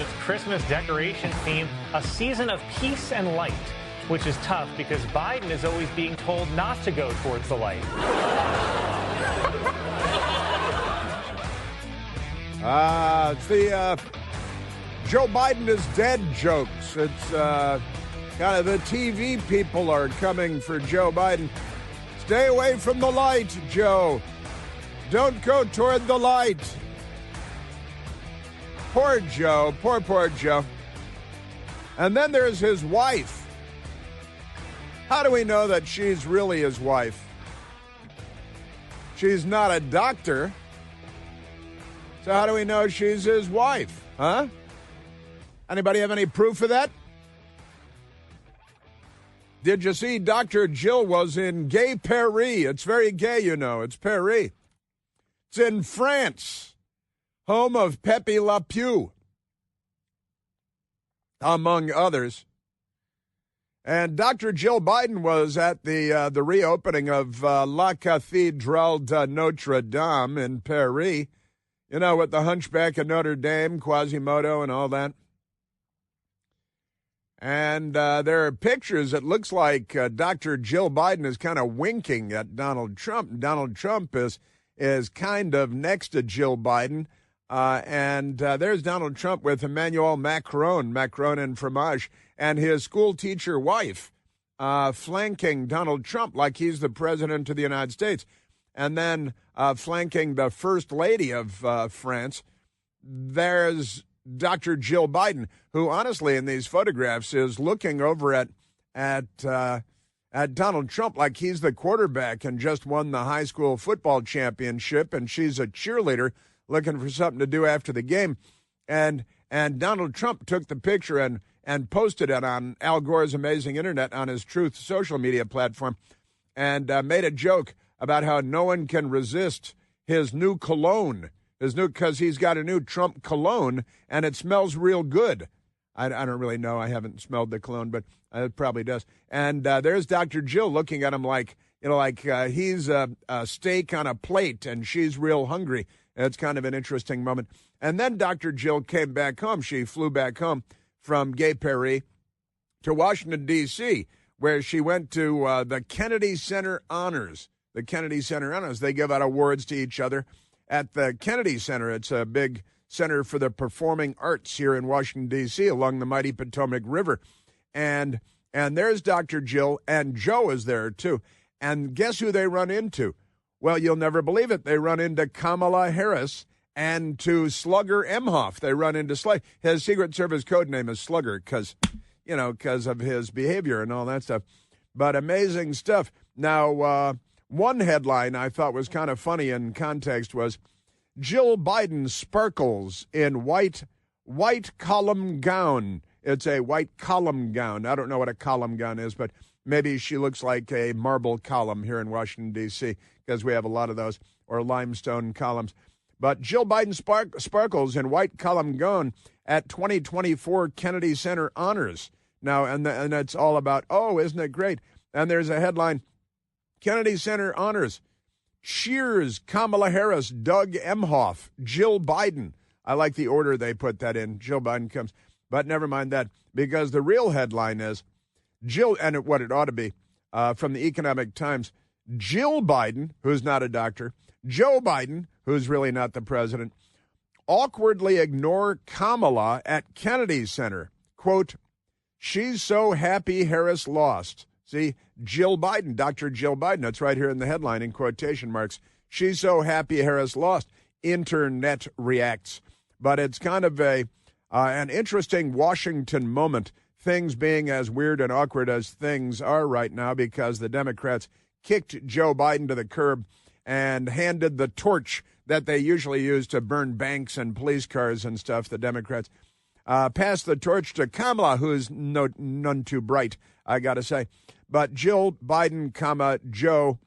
its Christmas decoration theme, A Season of Peace and Light, which is tough because Biden is always being told not to go towards the light. It's the Joe Biden is dead jokes. It's kind of the TV people are coming for Joe Biden. Stay away from the light, Joe. Don't go toward the light. Poor Joe. Poor Joe. And then there's his wife. How do we know that she's really his wife? She's not a doctor. So how do we know she's his wife? Huh? Anybody have any proof of that? Did you see Dr. Jill was in Gay Paris? It's very gay, you know. It's Paris. It's in France, home of Pepe Le Pew, among others. And Dr. Jill Biden was at the reopening of La Cathédrale de Notre Dame in Paris, you know, with the Hunchback of Notre Dame, Quasimodo, and all that. And there are pictures. It looks like Dr. Jill Biden is kind of winking at Donald Trump. Donald Trump is kind of next to Jill Biden. And there's Donald Trump with Emmanuel Macron and Fromage, and his school teacher wife flanking Donald Trump like he's the president of the United States. And then flanking the first lady of France, there's Dr. Jill Biden, who honestly in these photographs is looking over at Donald Trump like he's the quarterback and just won the high school football championship, and she's a cheerleader looking for something to do after the game. And Donald Trump took the picture and posted it on Al Gore's Amazing Internet on his Truth social media platform, and made a joke about how no one can resist his new cologne, because he's got a new Trump cologne, and it smells real good. I don't really know. I haven't smelled the cologne, but it probably does. And there's Dr. Jill looking at him like he's a steak on a plate, and she's real hungry. It's kind of an interesting moment. And then Dr. Jill came back home. She flew back home from Gay Paris to Washington, D.C., where she went to the Kennedy Center Honors. The Kennedy Center Honors. They give out awards to each other at the Kennedy Center. It's a big center for the performing arts here in Washington, D.C., along the mighty Potomac River. And there's Dr. Jill, and Joe is there, too. And guess who they run into? Well, you'll never believe it. They run into Kamala Harris and to Slugger Emhoff. They run into Slugger. His Secret Service code name is Slugger because of his behavior and all that stuff. But amazing stuff. Now, one headline I thought was kind of funny in context was Jill Biden sparkles in white column gown. It's a white column gown. I don't know what a column gown is, but maybe she looks like a marble column here in Washington, D.C., because we have a lot of those, or limestone columns. But Jill Biden sparkles in white column gown at 2024 Kennedy Center Honors. Now, and it's all about, oh, isn't it great? And there's a headline, Kennedy Center Honors, cheers Kamala Harris, Doug Emhoff, Jill Biden. I like the order they put that in. Jill Biden comes. But never mind that, because the real headline is Jill, and what it ought to be, from the Economic Times, Jill Biden, who's not a doctor, Joe Biden, who's really not the president, awkwardly ignore Kamala at Kennedy Center. Quote, she's so happy Harris lost. See, Jill Biden, Dr. Jill Biden, that's right here in the headline in quotation marks. She's so happy Harris lost. Internet reacts. But it's kind of an interesting Washington moment, things being as weird and awkward as things are right now, because the Democrats kicked Joe Biden to the curb and handed the torch that they usually use to burn banks and police cars and stuff. The Democrats passed the torch to Kamala, who's none too bright, I got to say. But Jill Biden, Joe,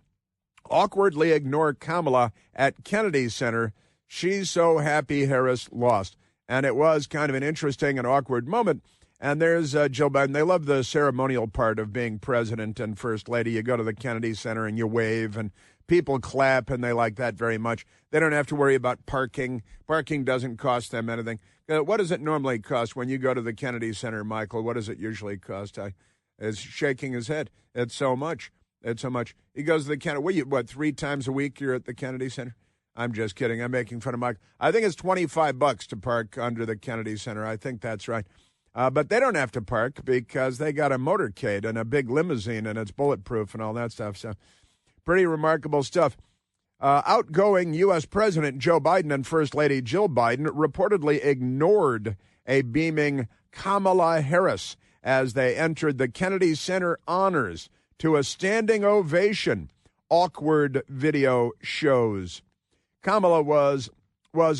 awkwardly ignore Kamala at Kennedy Center. She's so happy Harris lost. And it was kind of an interesting and awkward moment. And there's Jill Biden. They love the ceremonial part of being president and first lady. You go to the Kennedy Center and you wave and People clap, and they like that very much. They don't have to worry about parking. Parking doesn't cost them anything. What does it normally cost when you go to the Kennedy Center, Michael? What does it usually cost? Is shaking his head. It's so much. It's so much. He goes to the Kennedy. What, 3 times a week you're at the Kennedy Center? I'm just kidding. I'm making fun of Michael. I think it's $25 to park under the Kennedy Center. I think that's right. But they don't have to park because they got a motorcade and a big limousine, and it's bulletproof and all that stuff. So pretty remarkable stuff. Outgoing U.S. President Joe Biden and First Lady Jill Biden reportedly ignored a beaming Kamala Harris as they entered the Kennedy Center honors to a standing ovation. Awkward video shows. Kamala was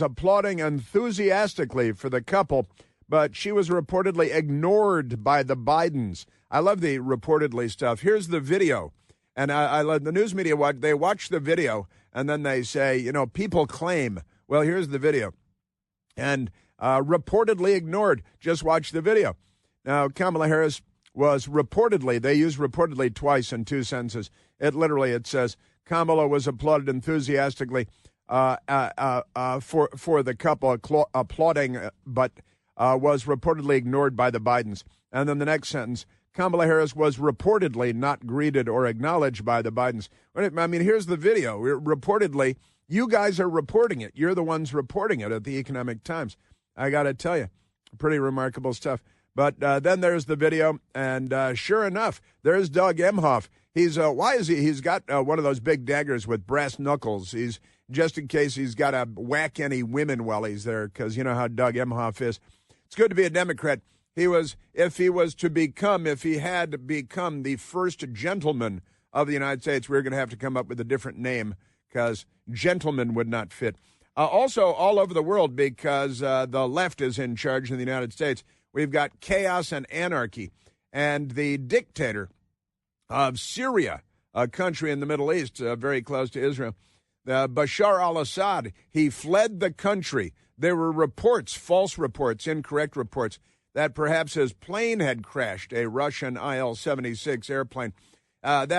applauding enthusiastically for the couple, but she was reportedly ignored by the Bidens. I love the reportedly stuff. Here's the video. And I love the news media. They watch the video, and then they say, people claim. Well, here's the video. And reportedly ignored. Just watch the video. Now, Kamala Harris was reportedly, they use reportedly twice in 2 sentences. It says, Kamala was applauded enthusiastically for the couple, applauding, but was reportedly ignored by the Bidens. And then the next sentence, Kamala Harris was reportedly not greeted or acknowledged by the Bidens. I mean, here's the video. Reportedly, you guys are reporting it. You're the ones reporting it at the Economic Times. I got to tell you, pretty remarkable stuff. But then there's the video, and sure enough, there's Doug Emhoff. He's got one of those big daggers with brass knuckles. He's just in case he's got to whack any women while he's there, because you know how Doug Emhoff is. It's good to be a Democrat. If he had become the first gentleman of the United States, we're going to have to come up with a different name because gentleman would not fit. Also, all over the world, because the left is in charge in the United States, we've got chaos and anarchy. And the dictator of Syria, a country in the Middle East, very close to Israel, Bashar al-Assad, he fled the country. There were reports, false reports, incorrect reports, that perhaps his plane had crashed, a Russian IL-76 airplane. Not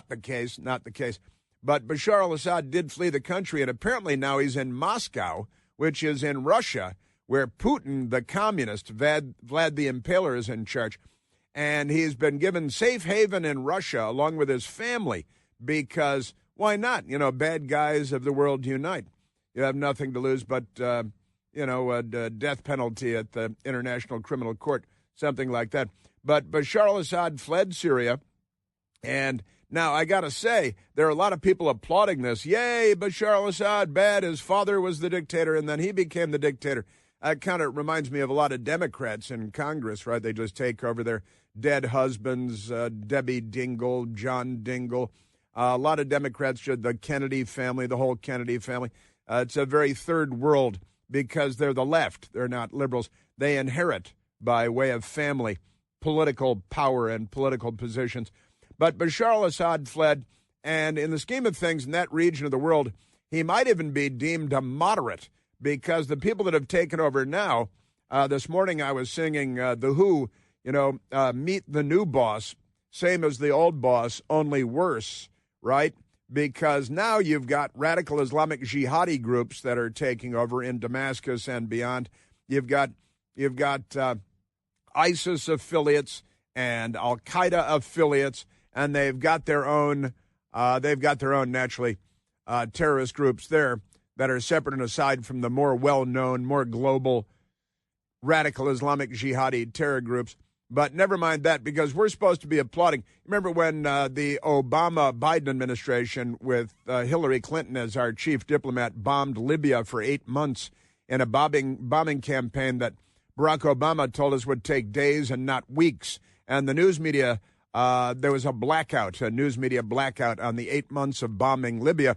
the case. But Bashar al-Assad did flee the country, and apparently now he's in Moscow, which is in Russia, where Putin, the communist, Vlad the Impaler, is in charge. And he's been given safe haven in Russia along with his family because, why not? Bad guys of the world unite. You have nothing to lose but a death penalty at the International Criminal Court, something like that. But Bashar al-Assad fled Syria, and now I got to say, there are a lot of people applauding this. Yay, Bashar al-Assad, bad. His father was the dictator, and then he became the dictator. That kind of reminds me of a lot of Democrats in Congress, right? They just take over their dead husbands, Debbie Dingell, John Dingell. A lot of Democrats, the Kennedy family, the whole Kennedy family. It's a very third world because they're the left. They're not liberals. They inherit, by way of family, political power and political positions. But Bashar al-Assad fled, and in the scheme of things in that region of the world, he might even be deemed a moderate because the people that have taken over now, this morning I was singing The Who, meet the new boss, same as the old boss, only worse, right? Because now you've got radical Islamic jihadi groups that are taking over in Damascus and beyond. You've got ISIS affiliates and Al Qaeda affiliates, and they've got their own naturally terrorist groups there that are separate and aside from the more well-known, more global radical Islamic jihadi terror groups. But never mind that, because we're supposed to be applauding. Remember when the Obama-Biden administration, with Hillary Clinton as our chief diplomat, bombed Libya for 8 months in a bombing campaign that Barack Obama told us would take days and not weeks. And the news media, there was a news media blackout on the 8 months of bombing Libya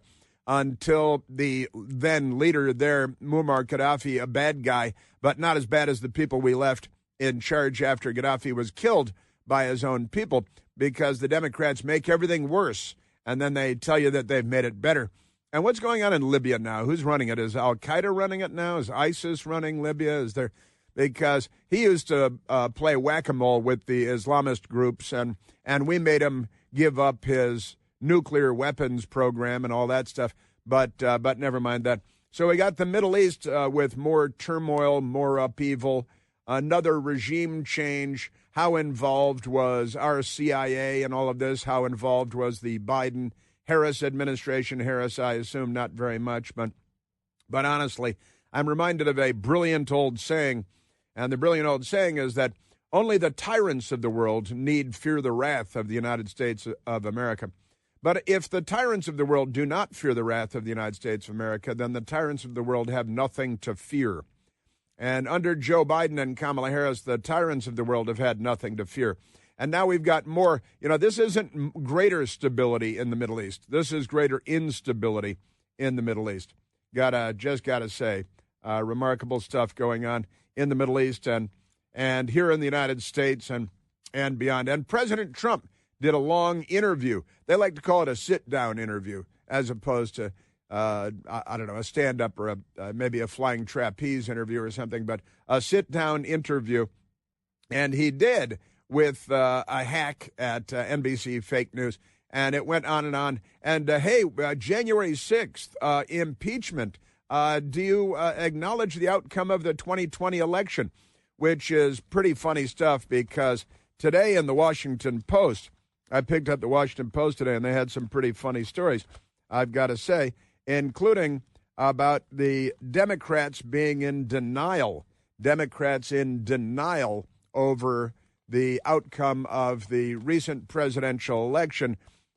until the then leader there, Muammar Gaddafi, a bad guy, but not as bad as the people we left in charge after Gaddafi was killed by his own people, because the Democrats make everything worse, and then they tell you that they've made it better. And what's going on in Libya now? Who's running it? Is Al Qaeda running it now? Is ISIS running Libya? Is there? Because he used to play whack-a-mole with the Islamist groups, and we made him give up his nuclear weapons program and all that stuff. But never mind that. So we got the Middle East with more turmoil, more upheaval, another regime change. How involved was our CIA in all of this? How involved was the Biden-Harris administration? Harris, I assume, not very much. But honestly, I'm reminded of a brilliant old saying. And the brilliant old saying is that only the tyrants of the world need fear the wrath of the United States of America. But if the tyrants of the world do not fear the wrath of the United States of America, then the tyrants of the world have nothing to fear. And under Joe Biden and Kamala Harris, the tyrants of the world have had nothing to fear. And now we've got more. This isn't greater stability in the Middle East. This is greater instability in the Middle East. Just gotta say, remarkable stuff going on in the Middle East and here in the United States and beyond. And President Trump did a long interview. They like to call it a sit-down interview as opposed to, I don't know, a stand-up or maybe a flying trapeze interview or something, but a sit-down interview. And he did with a hack at NBC Fake News. And it went on and on. And, hey, January 6th, impeachment. Do you acknowledge the outcome of the 2020 election? Which is pretty funny stuff because today in the Washington Post, I picked up the Washington Post today, and they had some pretty funny stories, I've got to say, including about the Democrats being in denial. Democrats in denial over the outcome of the recent presidential election,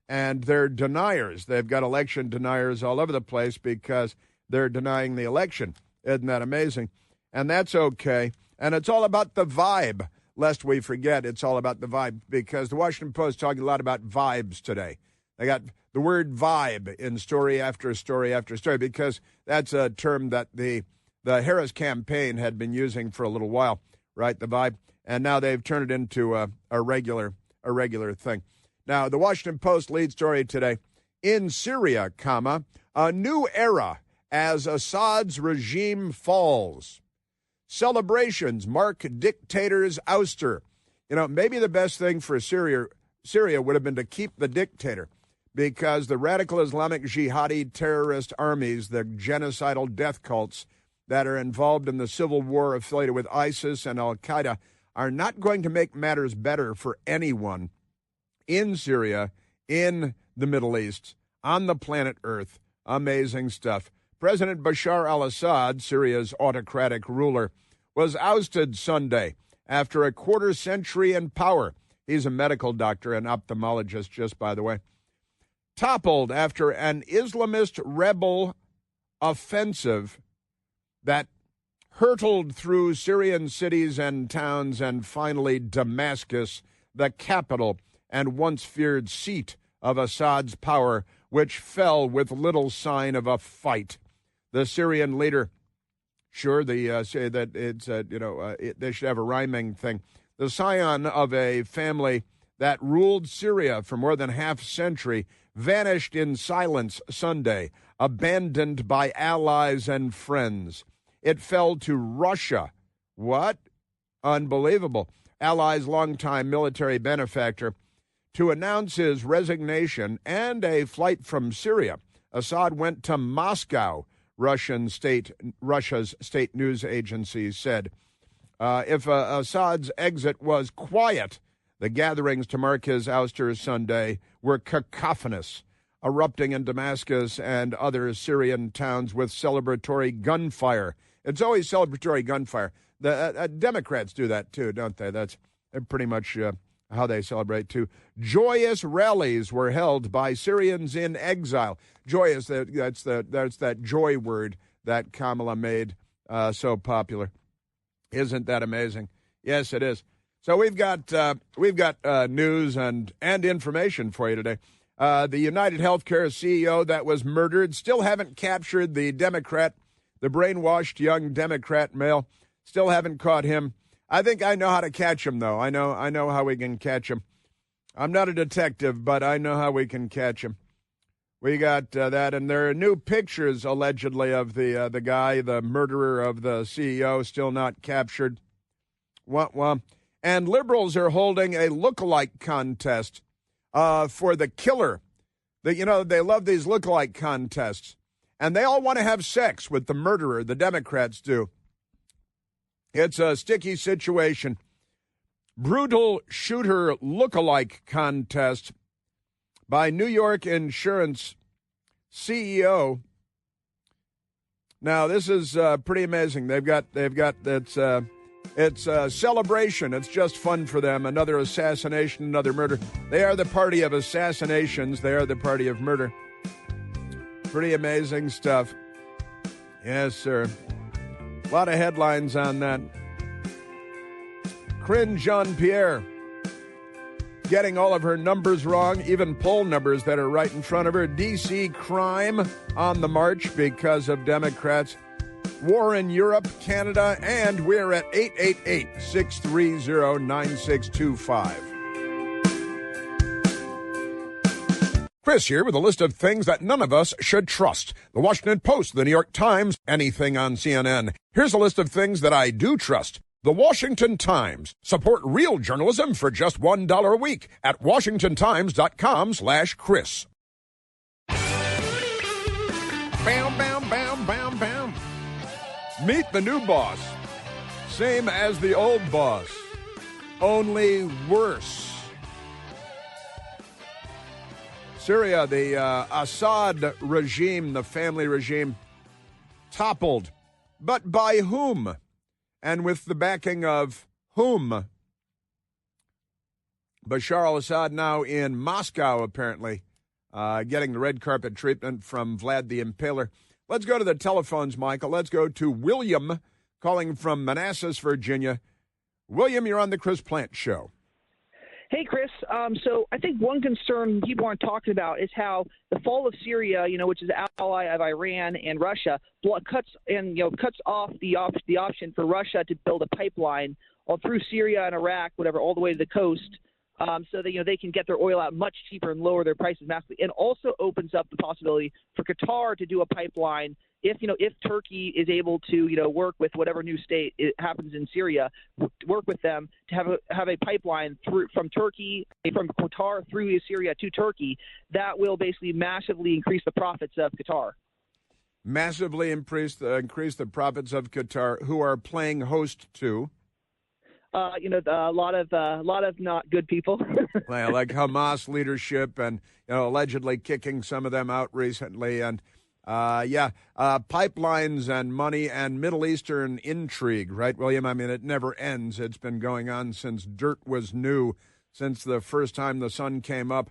and they're deniers. They've got election deniers all over the place because they're denying the election. Isn't that amazing? And that's okay. And it's all about the vibe. Lest we forget, it's all about the vibe, because the Washington Post talking a lot about vibes today. They got the word vibe in story after story after story, because that's a term that the Harris campaign had been using for a little while, right? The vibe. And now they've turned it into a regular thing. Now, the Washington Post lead story today, in Syria, a new era as Assad's regime falls. Celebrations mark dictator's ouster. Maybe the best thing for Syria would have been to keep the dictator, because the radical Islamic jihadi terrorist armies, the genocidal death cults that are involved in the civil war affiliated with ISIS and al-Qaeda, are not going to make matters better for anyone in Syria, in the Middle East, on the planet Earth. Amazing stuff. President Bashar al-Assad, Syria's autocratic ruler, was ousted Sunday after a quarter century in power. He's a medical doctor and ophthalmologist, just by the way. Toppled after an Islamist rebel offensive that hurtled through Syrian cities and towns and finally Damascus, the capital and once feared seat of Assad's power, which fell with little sign of a fight. The Syrian leader, sure, they say that it's, they should have a rhyming thing. The scion of a family that ruled Syria for more than half a century vanished in silence Sunday, abandoned by allies and friends. It fell to Russia. What? Unbelievable. Allies' longtime military benefactor to announce his resignation and a flight from Syria. Assad went to Moscow, Russia's state news agency said. If Assad's exit was quiet, the gatherings to mark his ouster Sunday were cacophonous, erupting in Damascus and other Syrian towns with celebratory gunfire. It's always celebratory gunfire. The Democrats do that too, don't they? That's pretty much how they celebrate too. Joyous rallies were held by Syrians in exile. Joyous, that's that joy word that Kamala made so popular. Isn't that amazing? Yes, it is. So we've got news and information for you today. The United Healthcare CEO that was murdered, still haven't captured the Democrat, the brainwashed young Democrat male. Still haven't caught him. I think I know how to catch him, though. I know how we can catch him. I'm not a detective, but I know how we can catch him. We got that, and there are new pictures, allegedly, of the guy, the murderer of the CEO, still not captured. And liberals are holding a look-alike contest for the killer They love these look-alike contests. And they all want to have sex with the murderer, the Democrats do. It's a sticky situation. Brutal shooter look-alike contest by New York insurance CEO. Now, this is pretty amazing. It's a celebration. It's just fun for them. Another assassination, another murder. They are the party of assassinations. They are the party of murder. Pretty amazing stuff. Yes, sir. A lot of headlines on that. Corinne Jean-Pierre getting all of her numbers wrong, even poll numbers that are right in front of her. D.C. crime on the march because of Democrats. War in Europe, Canada, and we're at 888-630-9625. Chris here with a list of things that none of us should trust. The Washington Post, the New York Times, anything on CNN. Here's a list of things that I do trust. The Washington Times. Support real journalism for just $1 a week at washingtontimes.com/Chris. Bam, bam, bam, bam, bam. Meet the new boss. Same as the old boss, only worse. Syria, the Assad regime, the family regime, toppled. But by whom? And with the backing of whom? Bashar al-Assad now in Moscow, apparently, getting the red carpet treatment from Vlad the Impaler. Let's go to the telephones, Michael. Let's go to William, calling from Manassas, Virginia. William, you're on the Chris Plant Show. Hey, Chris. So I think one concern people aren't talking about is how the fall of Syria, which is an ally of Iran and Russia, cuts off the option for Russia to build a pipeline all through Syria and Iraq, whatever, all the way to the coast, so that they can get their oil out much cheaper and lower their prices massively, and also opens up the possibility for Qatar to do a pipeline if Turkey is able to work with whatever new state it happens in Syria, work with them to have a pipeline from Qatar through Syria to Turkey that will basically massively increase the profits of Qatar. Massively increase the profits of Qatar, who are playing host to. A lot of not good people. Well, like Hamas leadership, and allegedly kicking some of them out recently, and pipelines and money and Middle Eastern intrigue, right, William? I mean, it never ends. It's been going on since dirt was new, since the first time the sun came up.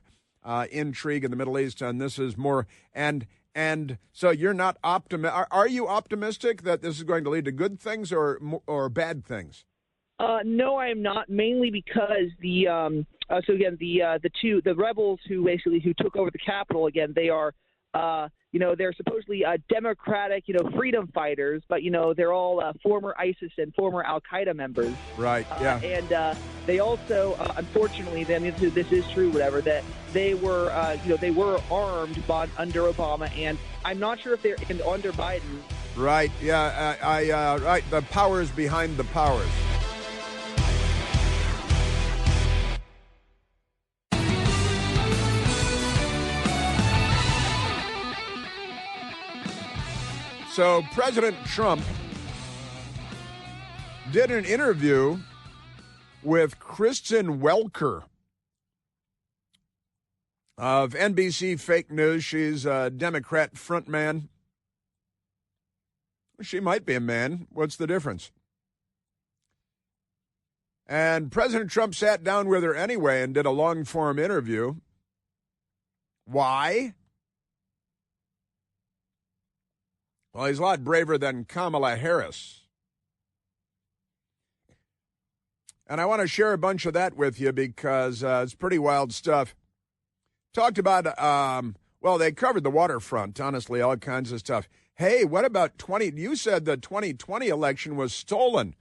Intrigue in the Middle East, and this is more. And so you're not optimistic. Are you optimistic that this is going to lead to good things or bad things? No, I am not. Mainly because the rebels who took over the capital again, they are. They're supposedly democratic, freedom fighters, but, they're all former ISIS and former Al-Qaeda members. Right, yeah. And they also, unfortunately, this is true, whatever, that they were armed under Obama, and I'm not sure if they're under Biden. Right, yeah, right, the powers behind the powers. So President Trump did an interview with Kristen Welker of NBC Fake News. She's a Democrat frontman. She might be a man. What's the difference? And President Trump sat down with her anyway and did a long-form interview. Why? Well, he's a lot braver than Kamala Harris. And I want to share a bunch of that with you because it's pretty wild stuff. Talked about, they covered the waterfront, honestly, all kinds of stuff. Hey, what about you said the 2020 election was stolen.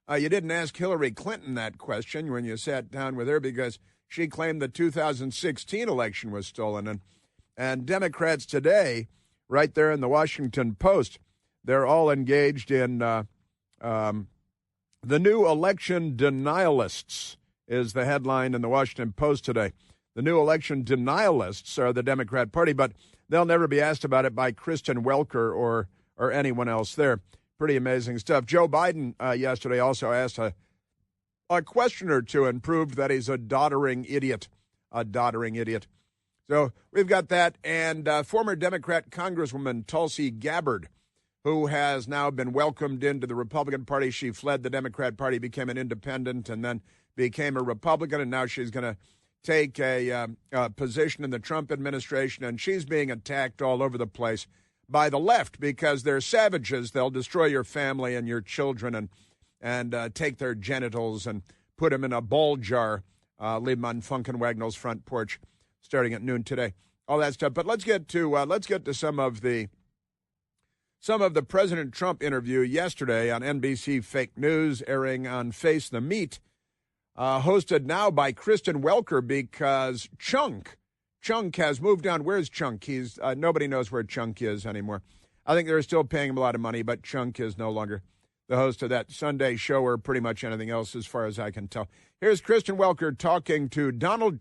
You didn't ask Hillary Clinton that question when you sat down with her because she claimed the 2016 election was stolen. And Democrats today, right there in the Washington Post, they're all engaged in the new election denialists is the headline in the Washington Post today. The new election denialists are the Democrat Party, but they'll never be asked about it by Kristen Welker or anyone else there. Pretty amazing stuff. Joe Biden yesterday also asked a question or two and proved that he's a doddering idiot. A doddering idiot. So we've got that. And former Democrat Congresswoman Tulsi Gabbard, who has now been welcomed into the Republican Party. She fled the Democrat Party, became an independent, and then became a Republican. And now she's going to take a position in the Trump administration. And she's being attacked all over the place by the left because they're savages. They'll destroy your family and your children and take their genitals and put them in a ball jar, leave them on Funk and Wagnall's front porch starting at noon today. All that stuff. But let's get to some of the President Trump interview yesterday on NBC Fake News, airing on Face the Meat, hosted now by Kristen Welker because Chunk has moved on. Where's Chunk? He's nobody knows where Chunk is anymore. I think they're still paying him a lot of money, but Chunk is no longer the host of that Sunday show or pretty much anything else as far as I can tell. Here's Kristen Welker talking to Donald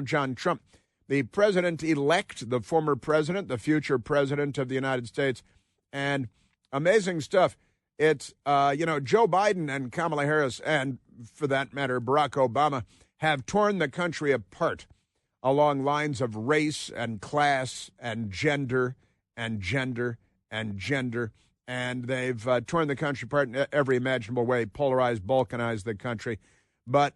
John Trump, the president-elect, the former president, the future president of the United States. And amazing stuff. It's, Joe Biden and Kamala Harris, and for that matter, Barack Obama, have torn the country apart along lines of race and class and gender and gender and gender. And they've torn the country apart in every imaginable way, polarized, balkanized the country. But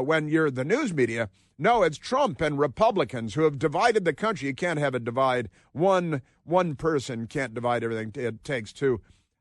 when you're the news media, no, it's Trump and Republicans who have divided the country. You can't have a divide. One person can't divide everything. It takes two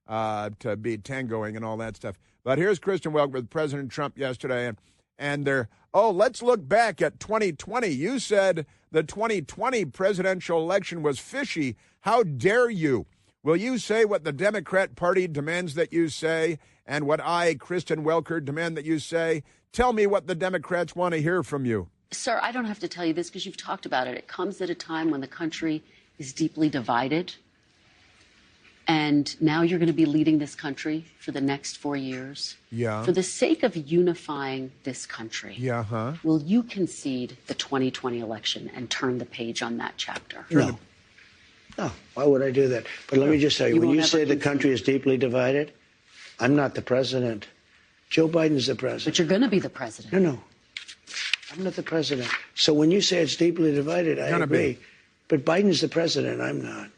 to be tangoing and all that stuff. But here's Kristen Welker with President Trump yesterday, and they're, let's look back at 2020. You said the 2020 presidential election was fishy. How dare you? Will you say what the Democrat Party demands that you say and what I, Kristen Welker, demand that you say? Tell me what the Democrats want to hear from you. Sir, I don't have to tell you this because you've talked about it. It comes at a time when the country is deeply divided. And now you're going to be leading this country for the next 4 years. Yeah. For the sake of unifying this country. Yeah, Will you concede the 2020 election and turn the page on that chapter? No. No, why would I do that? But let me just tell you, when you say the country is deeply divided, I'm not the president. Joe Biden's the president. But you're going to be the president. No. I'm not the president. So when you say it's deeply divided, I agree. But Biden's the president, I'm not.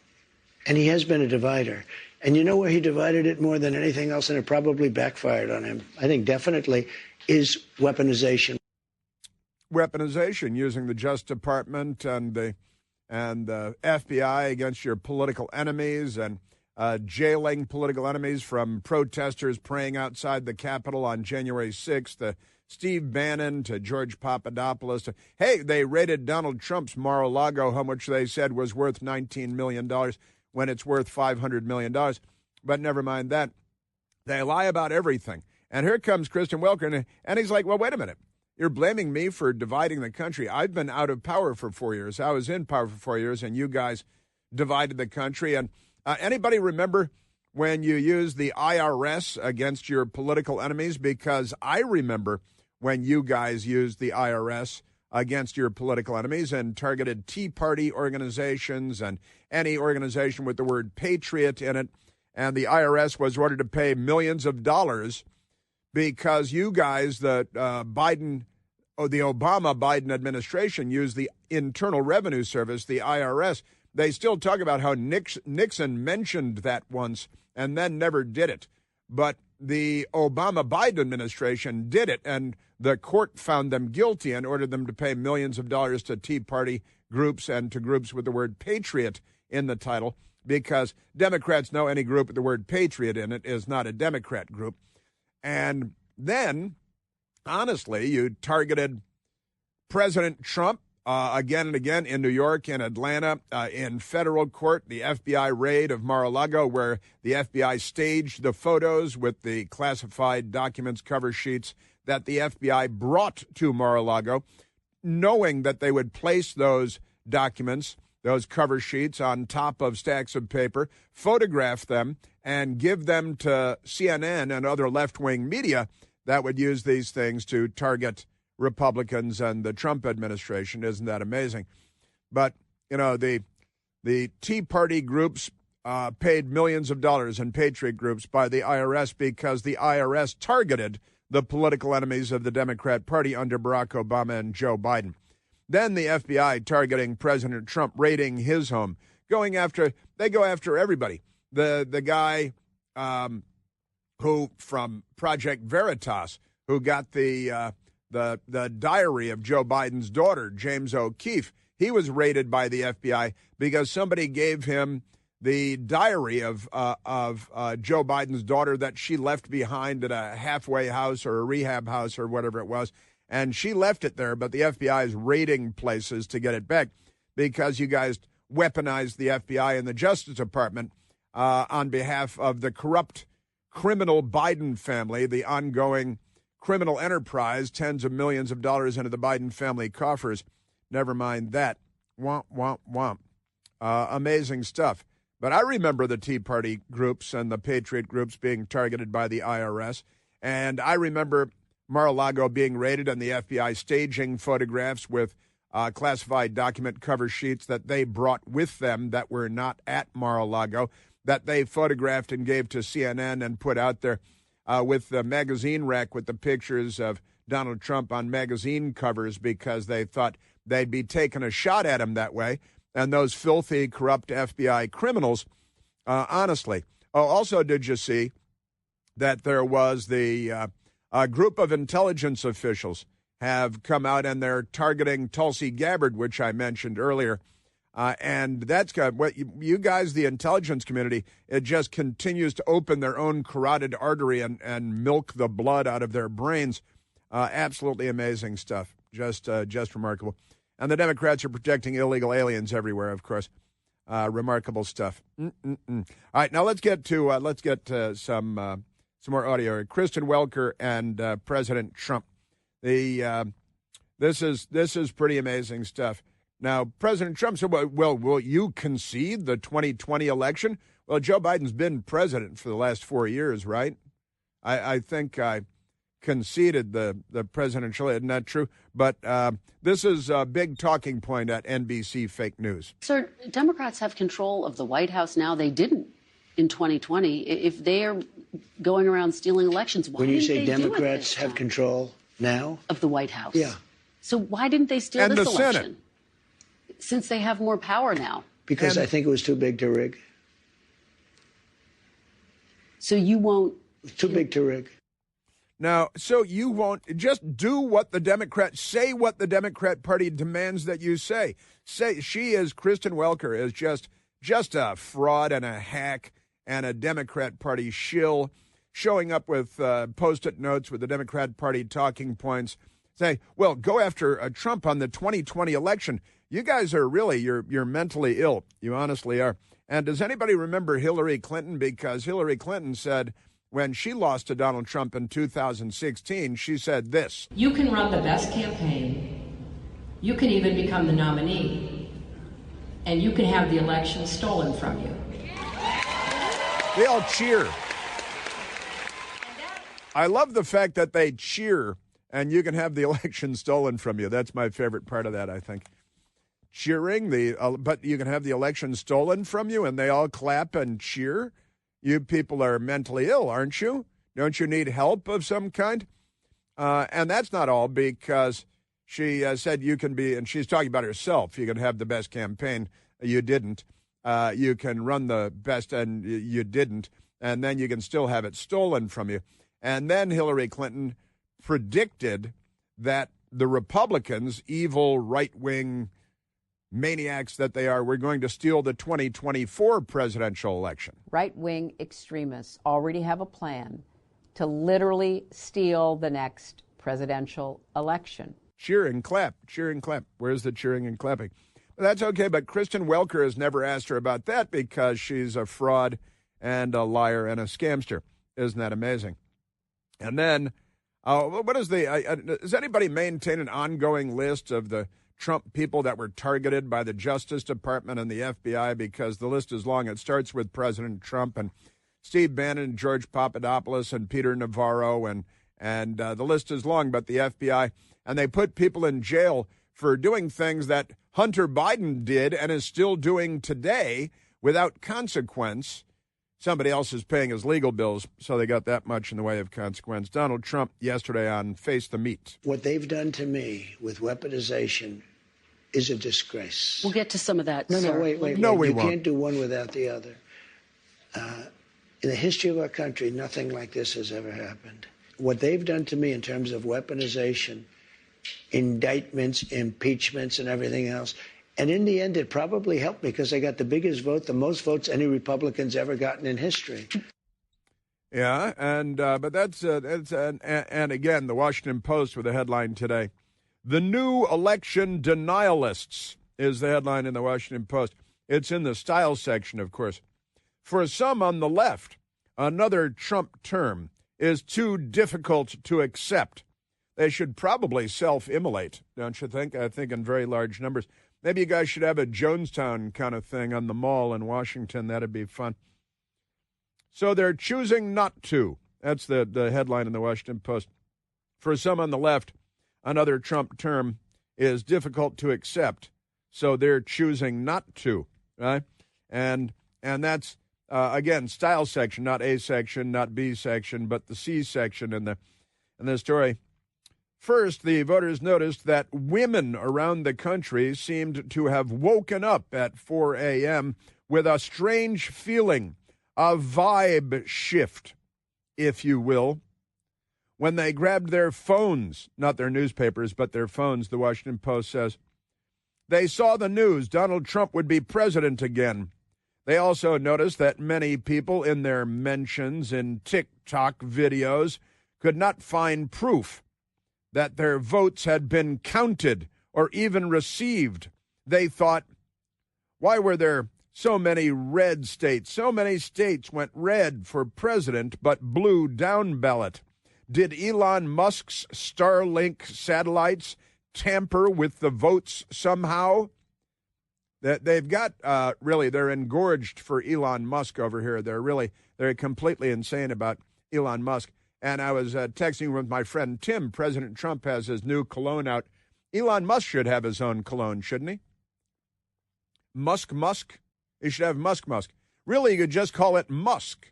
And he has been a divider. And you know where he divided it more than anything else, and it probably backfired on him, I think definitely, is weaponization. Weaponization, using the Justice Department and the FBI against your political enemies and jailing political enemies, from protesters praying outside the Capitol on January 6th, Steve Bannon to George Papadopoulos. Hey, they raided Donald Trump's Mar-a-Lago home, which they said was worth $19 million when it's worth $500 million. But never mind that. They lie about everything. And here comes Kristen Welker, and he's like, well, wait a minute. You're blaming me for dividing the country. I've been out of power for 4 years. I was in power for 4 years, and you guys divided the country. And anybody remember when you used the IRS against your political enemies? Because I remember when you guys used the IRS against your political enemies and targeted Tea Party organizations and any organization with the word patriot in it. And the IRS was ordered to pay millions of dollars because you guys, the Obama-Biden administration, used the Internal Revenue Service, the IRS. They still talk about how Nixon mentioned that once and then never did it. But the Obama-Biden administration did it, and the court found them guilty and ordered them to pay millions of dollars to Tea Party groups and to groups with the word patriot in the title, because Democrats know any group with the word patriot in it is not a Democrat group. And then, honestly, you targeted President Trump again and again in New York, in Atlanta, in federal court, the FBI raid of Mar-a-Lago, where the FBI staged the photos with the classified documents cover sheets that the FBI brought to Mar-a-Lago, knowing that they would place those documents, those cover sheets, on top of stacks of paper, photograph them, and give them to CNN and other left-wing media that would use these things to target Republicans and the Trump administration. Isn't that amazing? But, you know, the Tea Party groups paid millions of dollars in patriot groups by the IRS because the IRS targeted the political enemies of the Democrat Party under Barack Obama and Joe Biden. Then the FBI targeting President Trump, raiding his home, they go after everybody. The guy who from Project Veritas, who got the diary of Joe Biden's daughter, James O'Keefe, he was raided by the FBI because somebody gave him the diary of Joe Biden's daughter that she left behind at a halfway house or a rehab house or whatever it was. And she left it there, but the FBI is raiding places to get it back because you guys weaponized the FBI and the Justice Department on behalf of the corrupt criminal Biden family, the ongoing criminal enterprise, tens of millions of dollars into the Biden family coffers. Never mind that. Womp, womp, womp. Amazing stuff. But I remember the Tea Party groups and the Patriot groups being targeted by the IRS. And I remember Mar-a-Lago being raided and the FBI staging photographs with classified document cover sheets that they brought with them that were not at Mar-a-Lago, that they photographed and gave to CNN and put out there with the magazine rack with the pictures of Donald Trump on magazine covers because they thought they'd be taking a shot at him that way. And those filthy, corrupt FBI criminals, honestly. Oh, also, did you see that there was a group of intelligence officials have come out and they're targeting Tulsi Gabbard, which I mentioned earlier. And that's got what you guys, the intelligence community, it just continues to open their own carotid artery and milk the blood out of their brains. Absolutely amazing stuff. Just remarkable. And the Democrats are protecting illegal aliens everywhere, of course. Remarkable stuff. All right, now let's get to some more audio. Kristen Welker and President Trump. This is pretty amazing stuff. Now, President Trump said, well, will you concede the 2020 election? Well, Joe Biden's been president for the last 4 years, right? I think I conceded the presidential, isn't that true? But this is a big talking point at NBC fake news. Sir, Democrats have control of the White House now. They didn't in 2020. If they are going around stealing elections, why didn't they do it this time? When you say Democrats have control now? Of the White House. Yeah. So why didn't they steal this election? Senate. Since they have more power now. Because I think it was too big to rig. So you won't... Too big to rig. Now, so you won't just do what the Democrats say, what the Democrat Party demands that you say. Kristen Welker is just a fraud and a hack and a Democrat Party shill, showing up with Post-it notes with the Democrat Party talking points, say, well, go after Trump on the 2020 election. You guys are really, you're mentally ill. You honestly are. And does anybody remember Hillary Clinton? Because Hillary Clinton said when she lost to Donald Trump in 2016, she said this. You can run the best campaign. You can even become the nominee. And you can have the election stolen from you. They all cheer. I love the fact that they cheer and you can have the election stolen from you. That's my favorite part of that, I think. Cheering, but you can have the election stolen from you and they all clap and cheer. You people are mentally ill, aren't you? Don't you need help of some kind? And that's not all, because she said you can be, and she's talking about herself, you can have the best campaign. You didn't. You can run the best, and you didn't. And then you can still have it stolen from you. And then Hillary Clinton predicted that the Republicans, evil right-wing maniacs that they are, were going to steal the 2024 presidential election. Right-wing extremists already have a plan to literally steal the next presidential election. Cheer and clap, cheer and clap. Where's the cheering and clapping? That's okay, but Kristen Welker has never asked her about that because she's a fraud and a liar and a scamster. Isn't that amazing? And then, what is does anybody maintain an ongoing list of the Trump people that were targeted by the Justice Department and the FBI? Because the list is long. It starts with President Trump and Steve Bannon, George Papadopoulos, and Peter Navarro, And the list is long, but the FBI, and they put people in jail for doing things that Hunter Biden did and is still doing today without consequence. Somebody else is paying his legal bills, so they got that much in the way of consequence. Donald Trump yesterday on Face the Meat. What they've done to me with weaponization is a disgrace. We'll get to some of that, No, sir. wait. No, we you won't. can't do one without the other. In the history of our country, nothing like this has ever happened. What they've done to me in terms of weaponization, indictments, impeachments, and everything else, and in the end, it probably helped me because I got the biggest vote, the most votes any Republican's ever gotten in history. Yeah, and but that's and again, the Washington Post with a headline today. The new election denialists is the headline in the Washington Post. It's in the style section, of course. For some on the left, another Trump term is too difficult to accept. They should probably self-immolate, don't you think? I think in very large numbers. Maybe you guys should have a Jonestown kind of thing on the mall in Washington. That'd be fun. So they're choosing not to. That's the headline in the Washington Post. For some on the left, another Trump term is difficult to accept. So they're choosing not to, right? And that's, again, style section, not A section, not B section, but the C section in the story. First, the voters noticed that women around the country seemed to have woken up at 4 a.m. with a strange feeling, a vibe shift, if you will. When they grabbed their phones, not their newspapers, but their phones, the Washington Post says, they saw the news Donald Trump would be president again. They also noticed that many people in their mentions in TikTok videos could not find proof that their votes had been counted or even received. They thought, why were there so many red states? So many states went red for president but blue down ballot. Did Elon Musk's Starlink satellites tamper with the votes somehow? That they've got really, they're engorged for Elon Musk over here. They're completely insane about Elon Musk. And I was texting with my friend Tim. President Trump has his new cologne out. Elon Musk should have his own cologne, shouldn't he? Musk. He should have Musk. Really, you could just call it Musk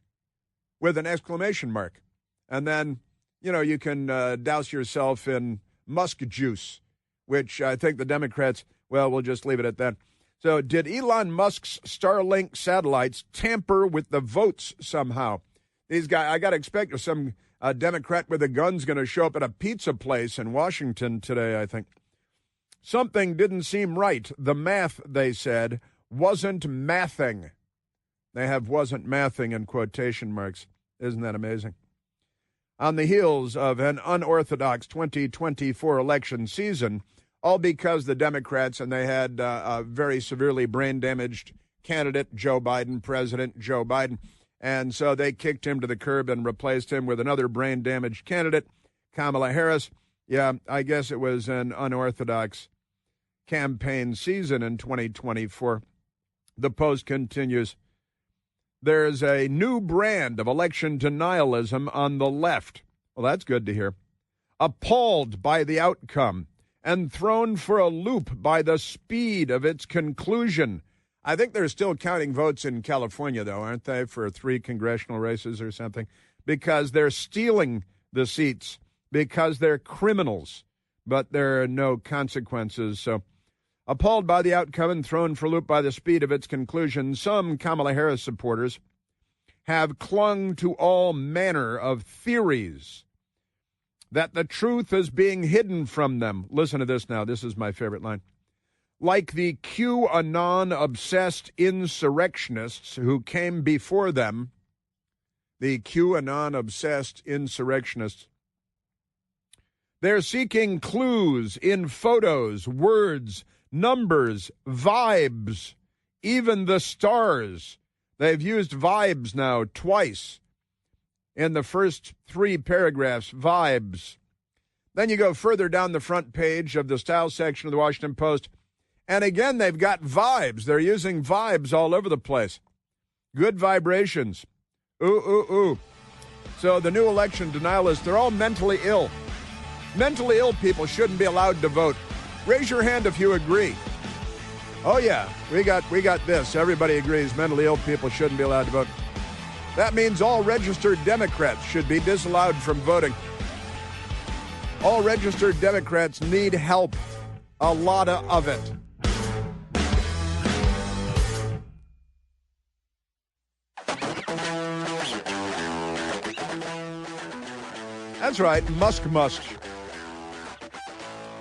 with an exclamation mark. And then, you can douse yourself in musk juice, which I think the Democrats, we'll just leave it at that. So did Elon Musk's Starlink satellites tamper with the votes somehow? These guys, I got to expect some Democrat with a gun's going to show up at a pizza place in Washington today, I think. Something didn't seem right. The math, they said, wasn't mathing. They have wasn't mathing in quotation marks. Isn't that amazing? On the heels of an unorthodox 2024 election season, all because the Democrats, and they had a very severely brain-damaged candidate, Joe Biden, President Joe Biden, and so they kicked him to the curb and replaced him with another brain-damaged candidate, Kamala Harris. Yeah, I guess it was an unorthodox campaign season in 2024. The Post continues, there's a new brand of election denialism on the left. Well, that's good to hear. Appalled by the outcome and thrown for a loop by the speed of its conclusion. I think they're still counting votes in California, though, aren't they, for 3 congressional races or something? Because they're stealing the seats, because they're criminals, but there are no consequences. So, appalled by the outcome and thrown for a loop by the speed of its conclusion, some Kamala Harris supporters have clung to all manner of theories that the truth is being hidden from them. Listen to this now. This is my favorite line. Like the QAnon-obsessed insurrectionists who came before them, the QAnon-obsessed insurrectionists, they're seeking clues in photos, words, numbers, vibes, even the stars. They've used vibes now twice in the first 3 paragraphs, vibes. Then you go further down the front page of the style section of the Washington Post, and again, they've got vibes. They're using vibes all over the place. Good vibrations. Ooh, ooh, ooh. So the new election denialists, they're all mentally ill. Mentally ill people shouldn't be allowed to vote. Raise your hand if you agree. Oh, yeah, we got this. Everybody agrees mentally ill people shouldn't be allowed to vote. That means all registered Democrats should be disallowed from voting. All registered Democrats need help. A lot of it. That's right, Musk.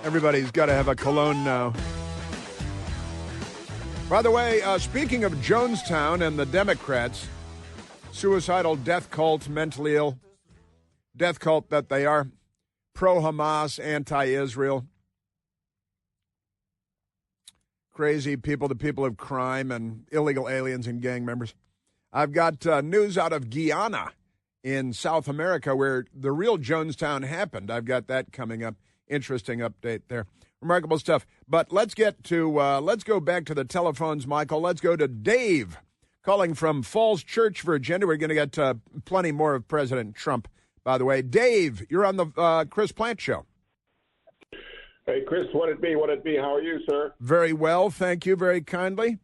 Everybody's got to have a cologne now. By the way, speaking of Jonestown and the Democrats, suicidal death cult, mentally ill, death cult that they are, pro-Hamas, anti-Israel, crazy people, the people of crime and illegal aliens and gang members. I've got news out of Guyana in South America where the real Jonestown happened. I've got that coming up. Interesting update there. Remarkable stuff. But let's go back to the telephones, Michael. Let's go to Dave calling from Falls Church, Virginia. We're going to get plenty more of President Trump, by the way. Dave, you're on the Chris Plant Show. Hey, Chris, what it be? How are you, sir? Very well. Thank you very kindly.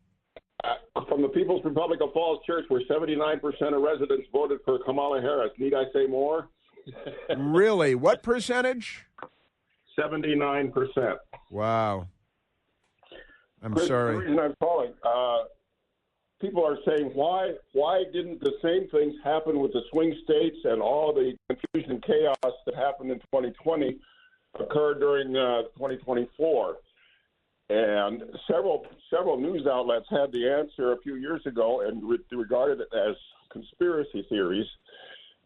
From the People's Republic of Falls Church, where 79% of residents voted for Kamala Harris. Need I say more? Really? What percentage? 79%. Wow. I'm Chris, sorry. The reason I'm calling, people are saying, why didn't the same things happen with the swing states and all the confusion and chaos that happened in 2020 occur during 2024? And several news outlets had the answer a few years ago and regarded it as conspiracy theories.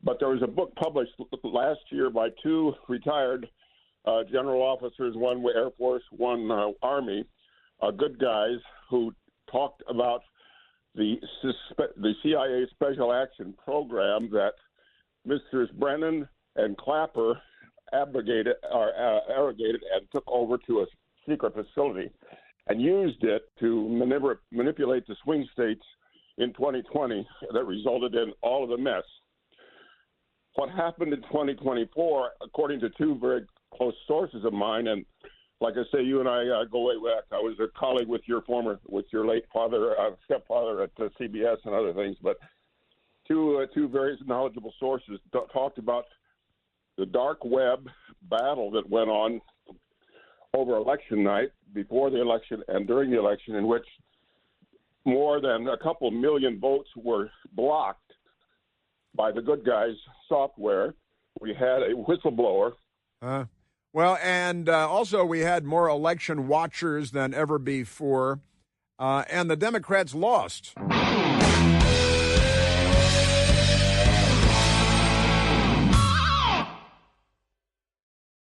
But there was a book published last year by two retired general officers, one Air Force, one Army, good guys who talked about the CIA Special Action Program that Mr. Brennan and Clapper arrogated and took over to a secret facility and used it to manipulate the swing states in 2020 that resulted in all of the mess. What happened in 2024, according to two very close sources of mine, and like I say, you and I go way back. I was a colleague with your late father, stepfather at CBS and other things, but two very knowledgeable sources talked about the dark web battle that went on over election night, before the election and during the election, in which more than a couple million votes were blocked by the good guys' software. We had a whistleblower. Well, and also we had more election watchers than ever before, and the Democrats lost.